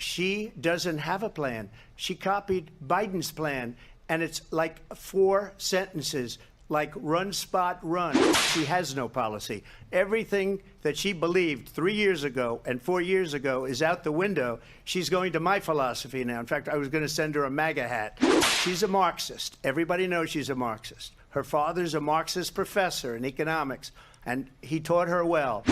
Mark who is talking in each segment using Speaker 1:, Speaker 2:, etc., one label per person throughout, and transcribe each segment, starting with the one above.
Speaker 1: she doesn't have a plan. She copied Biden's plan, and it's like 4 sentences, like run, spot, run. She has no policy. Everything that she believed 3 years ago and 4 years ago is out the window. She's going to my philosophy now. In fact, I was going to send her a MAGA hat. She's a Marxist. Everybody knows she's a Marxist. Her father's a Marxist professor in economics, and he taught her well.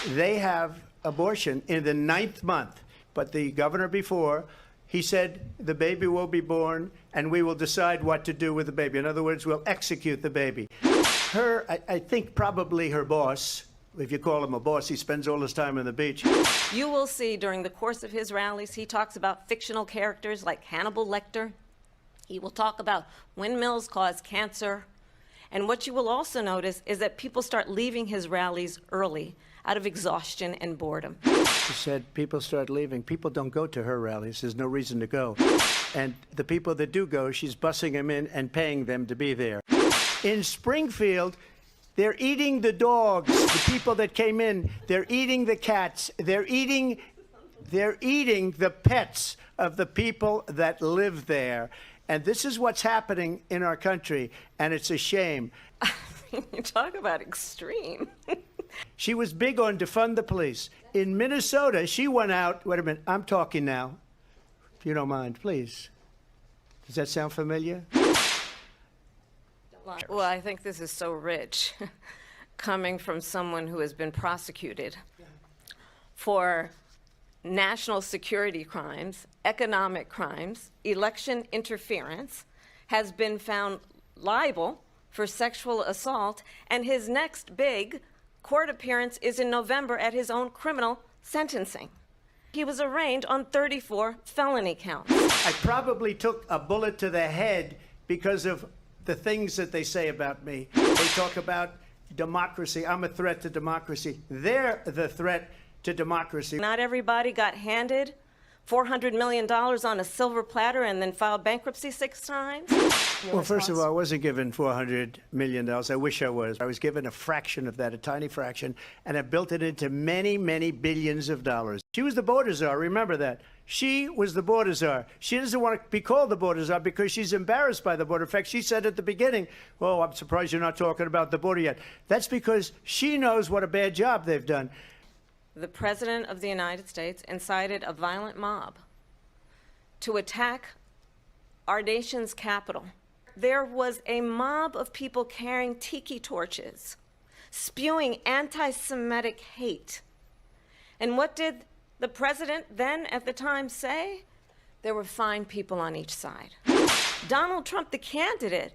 Speaker 1: They have abortion in the 9th month, but the governor before, he said the baby will be born and we will decide what to do with the baby. In other words, we'll execute the baby. I think probably her boss, if you call him a boss, he spends all his time on the beach.
Speaker 2: You will see during the course of his rallies, he talks about fictional characters like Hannibal Lecter. He will talk about windmills cause cancer. And what you will also notice is that people start leaving his rallies early out of exhaustion and boredom.
Speaker 1: She said people start leaving. People don't go to her rallies. There's no reason to go. And the people that do go, she's bussing them in and paying them to be there. In Springfield, they're eating the dogs, the people that came in. They're eating the cats. They're eating the pets of the people that live there. And this is what's happening in our country, and it's a shame.
Speaker 2: You talk about extreme.
Speaker 1: She was big on defund the police. In Minnesota, she went out. Wait a minute, I'm talking now. If you don't mind, please. Does that sound familiar?
Speaker 2: Well, I think this is so rich, coming from someone who has been prosecuted for national security crimes, economic crimes, election interference, has been found liable for sexual assault, and his next big court appearance is in November at his own criminal sentencing. He was arraigned on 34 felony counts.
Speaker 1: I probably took a bullet to the head because of the things that they say about me. They talk about democracy. I'm a threat to democracy. They're the threat to democracy.
Speaker 2: Not everybody got handed $400 million on a silver platter and then filed bankruptcy 6 times.
Speaker 1: Well, first of all, I wasn't given $400 million. I wish I was. I was given a fraction of that, a tiny fraction, and I built it into many, many billions of dollars. She was the border czar. Remember that. She was the border czar. She doesn't want to be called the border czar because she's embarrassed by the border. In fact, she said at the beginning, well, I'm surprised you're not talking about the border yet. That's because she knows what a bad job they've done.
Speaker 2: The President of the United States incited a violent mob to attack our nation's capital. There was a mob of people carrying tiki torches, spewing anti-Semitic hate. And what did the president then at the time say? There were fine people on each side. Donald Trump, the candidate,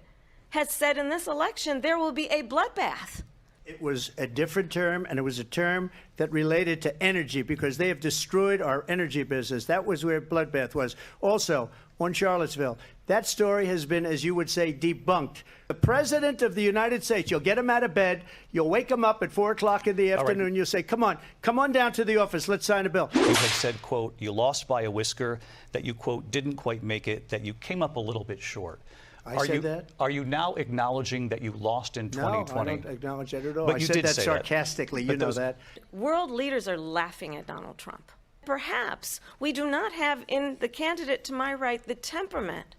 Speaker 2: has said in this election there will be a bloodbath.
Speaker 1: It was a different term, and it was a term that related to energy because they have destroyed our energy business. That was where bloodbath was. Also, on Charlottesville, that story has been, as you would say, debunked. The President of the United States, you'll get him out of bed, you'll wake him up at 4 o'clock in the afternoon, you'll say, come on down to the office, let's sign a bill.
Speaker 3: You have said, quote, you lost by a whisker, that you, quote, didn't quite make it, that you came up a little bit short.
Speaker 1: I said that?
Speaker 3: Are you now acknowledging that you lost in 2020?
Speaker 1: No, I don't acknowledge that at all.
Speaker 3: But
Speaker 1: I
Speaker 3: you
Speaker 1: said
Speaker 3: did
Speaker 1: that
Speaker 3: say
Speaker 1: sarcastically.
Speaker 3: That.
Speaker 1: You know that.
Speaker 2: World leaders are laughing at Donald Trump. Perhaps we do not have in the candidate to my right the temperament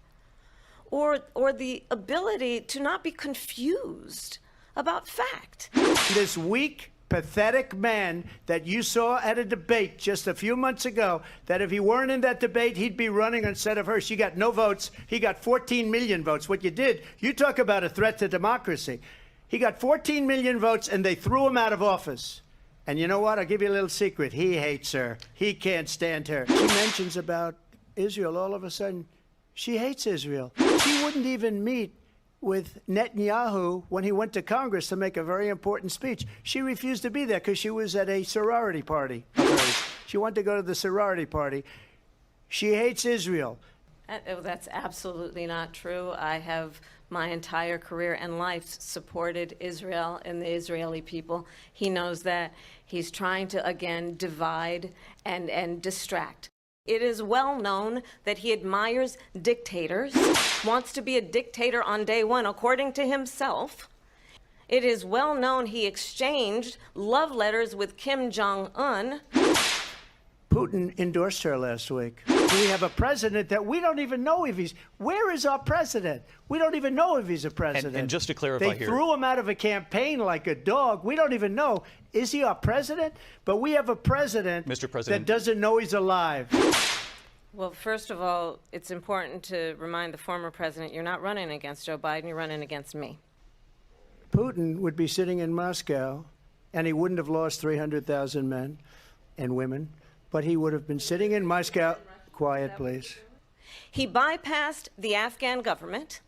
Speaker 2: or the ability to not be confused about fact.
Speaker 1: This weak, pathetic man that you saw at a debate just a few months ago, that if he weren't in that debate, he'd be running instead of her. She got no votes. He got 14 million votes. What you did, you talk about a threat to democracy. He got 14 million votes, and they threw him out of office. And you know what? I'll give you a little secret. He hates her. He can't stand her. She mentions about Israel. All of a sudden, she hates Israel. She wouldn't even meet with Netanyahu when he went to Congress to make a very important speech. She refused to be there because she was at a sorority party of hers. She wanted to go to the sorority party. She hates Israel.
Speaker 2: That's absolutely not true. I have my entire career and life supported Israel and the Israeli people. He knows that. He's trying to, again, divide and distract. It is well known that he admires dictators, wants to be a dictator on day one, according to himself. It is well known he exchanged love letters with Kim Jong-un.
Speaker 1: Putin endorsed her last week. We have a president that we don't even know if he's. Where is our president? We don't even know if he's a president.
Speaker 3: And just to clarify
Speaker 1: they
Speaker 3: here,
Speaker 1: threw him out of a campaign like a dog. We don't even know. Is he our president? But we have a president,
Speaker 3: Mr. President,
Speaker 1: that doesn't know he's alive.
Speaker 2: Well, first of all, it's important to remind the former president you're not running against Joe Biden, you're running against me.
Speaker 1: Putin would be sitting in Moscow, and he wouldn't have lost 300,000 men and women, but he would have been sitting in Moscow. Quiet, please.
Speaker 2: He bypassed the Afghan government.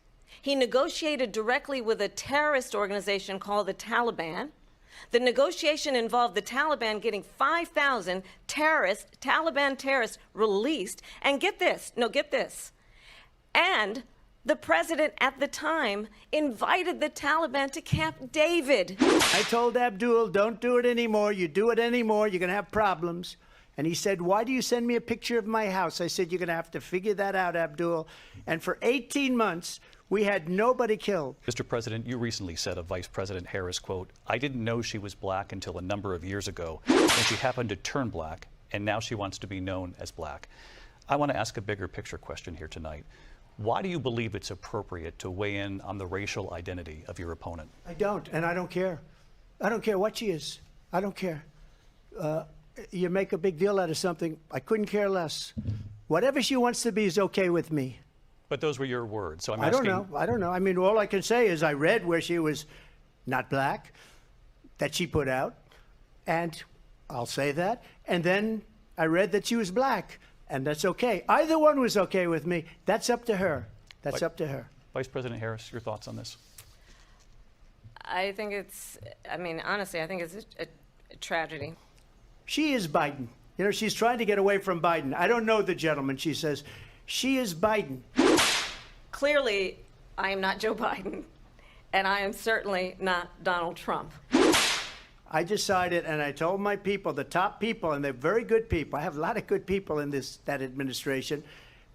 Speaker 2: He negotiated directly with a terrorist organization called the Taliban. The negotiation involved the Taliban getting 5,000 Taliban terrorists released. And get this, and the president at the time invited the Taliban to Camp David.
Speaker 1: I told Abdul, don't do it anymore. You do it anymore, you're going to have problems. And he said, why do you send me a picture of my house? I said, you're going to have to figure that out, Abdul. And for 18 months, we had nobody killed.
Speaker 3: Mr. President, you recently said of Vice President Harris, quote, I didn't know she was black until a number of years ago when she happened to turn black, and now she wants to be known as black. I want to ask a bigger picture question here tonight. Why do you believe it's appropriate to weigh in on the racial identity of your opponent?
Speaker 1: I don't, and I don't care. I don't care what she is. I don't care. You make a big deal out of something, I couldn't care less. Whatever she wants to be is okay with me.
Speaker 3: But those were your words, so I'm
Speaker 1: I
Speaker 3: asking.
Speaker 1: don't know. I mean, all I can say is I read where she was not black, that she put out, and I'll say that. And then I read that she was black, and that's okay. Either one was okay with me. That's up to her. That's up to her.
Speaker 3: Vice President Harris, your thoughts on this?
Speaker 2: I think it's, honestly, I think it's a tragedy.
Speaker 1: She is Biden. You know, she's trying to get away from Biden. I don't know the gentleman, she says. She is Biden.
Speaker 2: Clearly, I am not Joe Biden, and I am certainly not Donald Trump.
Speaker 1: I decided, and I told my people, the top people, and they're very good people. I have a lot of good people in that administration.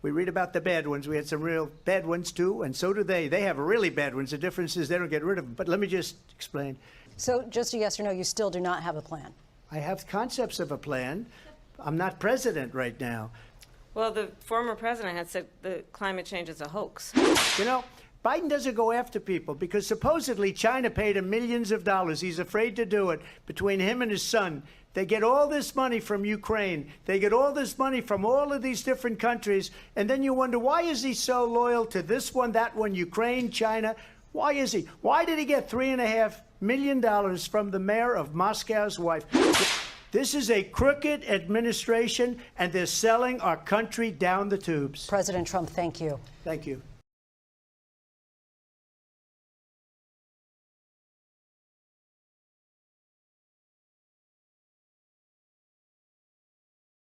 Speaker 1: We read about the bad ones. We had some real bad ones, too, and so do they. They have really bad ones. The difference is they don't get rid of them. But let me just explain.
Speaker 4: So just a yes or no, you still do not have a plan?
Speaker 1: I have concepts of a plan. I'm not president right now.
Speaker 2: Well, the former president had said the climate change is a hoax.
Speaker 1: You know, Biden doesn't go after people because supposedly China paid him millions of dollars. He's afraid to do it. Between him and his son, they get all this money from Ukraine. They get all this money from all of these different countries. And then you wonder, why is he so loyal to this one, that one, Ukraine, China? Why is he? Why did he get $3.5 million from the mayor of Moscow's wife? This is a crooked administration, and they're selling our country down the tubes.
Speaker 4: President Trump, thank you.
Speaker 1: Thank you.